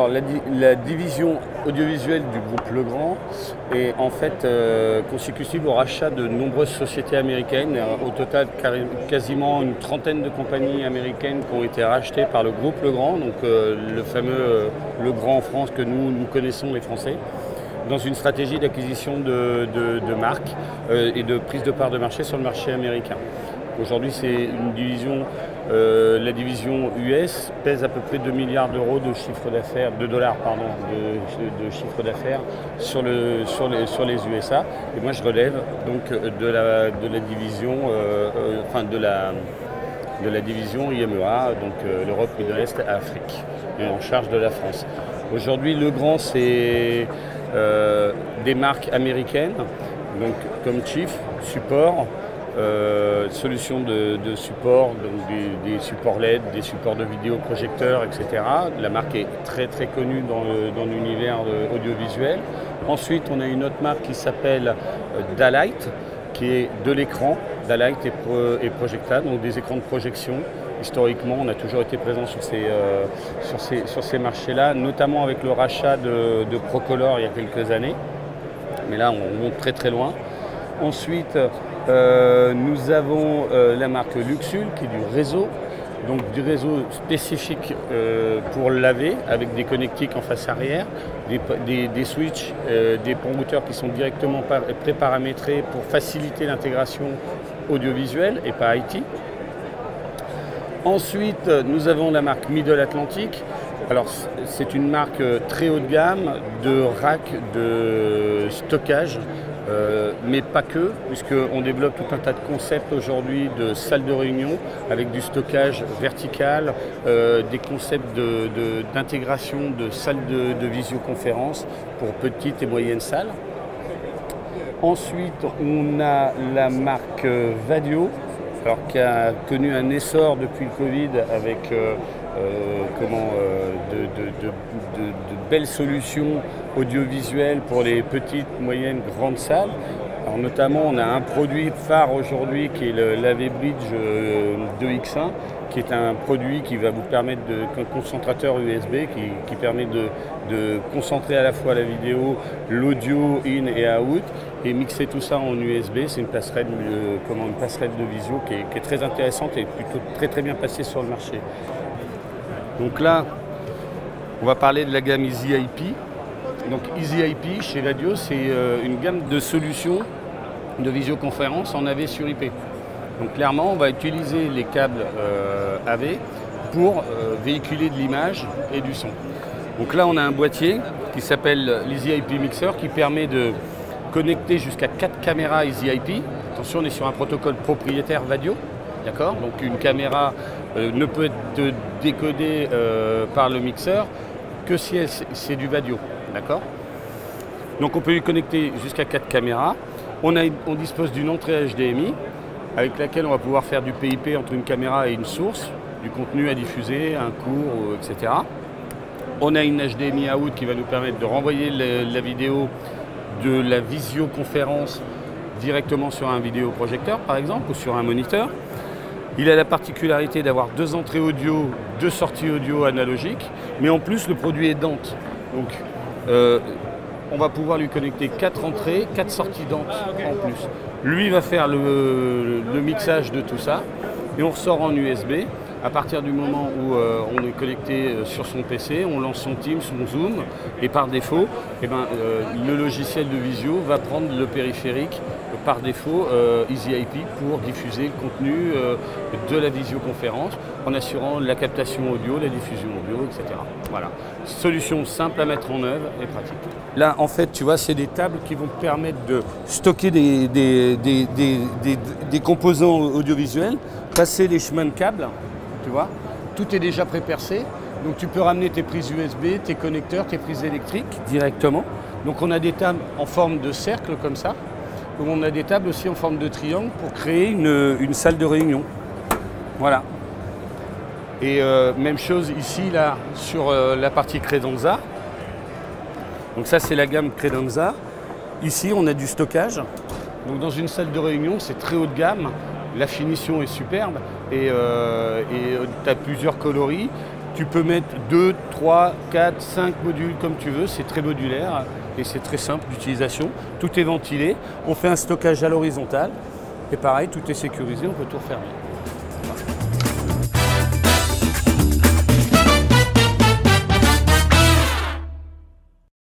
Alors la division audiovisuelle du groupe Legrand est en fait consécutive au rachat de nombreuses sociétés américaines. Au total, quasiment une trentaine de compagnies américaines qui ont été rachetées par le groupe Legrand, donc le fameux Legrand en France que nous connaissons les Français, dans une stratégie d'acquisition de marques et de prise de part de marché sur le marché américain. Aujourd'hui, c'est une division, la division US pèse à peu près 2 milliards d'euros de chiffre d'affaires, de dollars pardon, de chiffre d'affaires sur les USA. Et moi, je relève donc de la division, de la division IMEA, donc l'Europe, Middle East, Afrique, et en charge de la France. Aujourd'hui, Legrand, c'est des marques américaines, donc comme Chief, support. Solutions de support, donc des supports LED, des supports de vidéoprojecteurs, etc. La marque est très connue dans l'univers audiovisuel. Ensuite, on a une autre marque qui s'appelle Da-Lite, qui est de l'écran, Da-Lite et Projecta, donc des écrans de projection. Historiquement, on a toujours été présent sur ces marchés-là, notamment avec le rachat de Procolor il y a quelques années. Mais là, on monte très loin. Ensuite, nous avons la marque Luxul qui est du réseau, donc du réseau spécifique pour laver avec des connectiques en face arrière, des switches, des ponts routeurs qui sont directement préparamétrés pour faciliter l'intégration audiovisuelle et pas IT. Ensuite, nous avons la marque Middle Atlantic. Alors, c'est une marque très haut de gamme de racks de stockage. Mais pas que, puisqu'on développe tout un tas de concepts aujourd'hui de salles de réunion avec du stockage vertical, des concepts d'intégration de salles de visioconférence pour petites et moyennes salles. Ensuite, on a la marque Vadio, alors, qui a connu un essor depuis le Covid avec de belles solutions audiovisuelles pour les petites, moyennes, grandes salles. Alors, notamment, on a un produit phare aujourd'hui qui est le LaveBridge 2X1, qui est un produit qui va vous permettre un concentrateur USB qui permet de concentrer à la fois la vidéo, l'audio in et out et mixer tout ça en USB. C'est une passerelle de visio qui est très intéressante et plutôt très bien passée sur le marché. Donc là, on va parler de la gamme EasyIP. Donc EasyIP chez Vadio, c'est une gamme de solutions de visioconférence en AV sur IP. Donc clairement, on va utiliser les câbles AV pour véhiculer de l'image et du son. Donc là, on a un boîtier qui s'appelle l'EasyIP Mixer qui permet de connecter jusqu'à 4 caméras EasyIP. Attention, on est sur un protocole propriétaire Vadio. D'accord ? Donc une caméra ne peut être décodée par le mixeur que si c'est du Vadio. D'accord ? Donc on peut lui connecter jusqu'à 4 caméras. On dispose d'une entrée HDMI avec laquelle on va pouvoir faire du PIP entre une caméra et une source, du contenu à diffuser, un cours, etc. On a une HDMI out qui va nous permettre de renvoyer la vidéo de la visioconférence directement sur un vidéoprojecteur par exemple ou sur un moniteur. Il a la particularité d'avoir 2 entrées audio, 2 sorties audio analogiques, mais en plus le produit est Dante. Donc on va pouvoir lui connecter 4 entrées, 4 sorties Dante en plus. Lui va faire le mixage de tout ça et on ressort en USB. À partir du moment où on est connecté sur son PC, on lance son Teams, son Zoom et par défaut, le logiciel de visio va prendre le périphérique par défaut EasyIP pour diffuser le contenu de la visioconférence en assurant la captation audio, la diffusion audio, etc. Voilà. Solution simple à mettre en œuvre et pratique. Là, en fait, tu vois, c'est des tables qui vont te permettre de stocker des composants audiovisuels, passer les chemins de câbles. Tu vois, tout est déjà pré-percé, donc tu peux ramener tes prises USB, tes connecteurs, tes prises électriques directement. Donc on a des tables en forme de cercle comme ça, comme on a des tables aussi en forme de triangle pour créer une salle de réunion. Voilà. Et même chose ici là sur la partie Credenza. Donc ça c'est la gamme Credenza. Ici on a du stockage. Donc dans une salle de réunion c'est très haut de gamme. La finition est superbe et tu as plusieurs coloris. Tu peux mettre 2, 3, 4, 5 modules comme tu veux, c'est très modulaire et c'est très simple d'utilisation. Tout est ventilé, on fait un stockage à l'horizontale et pareil, tout est sécurisé, on peut tout refermer. Voilà.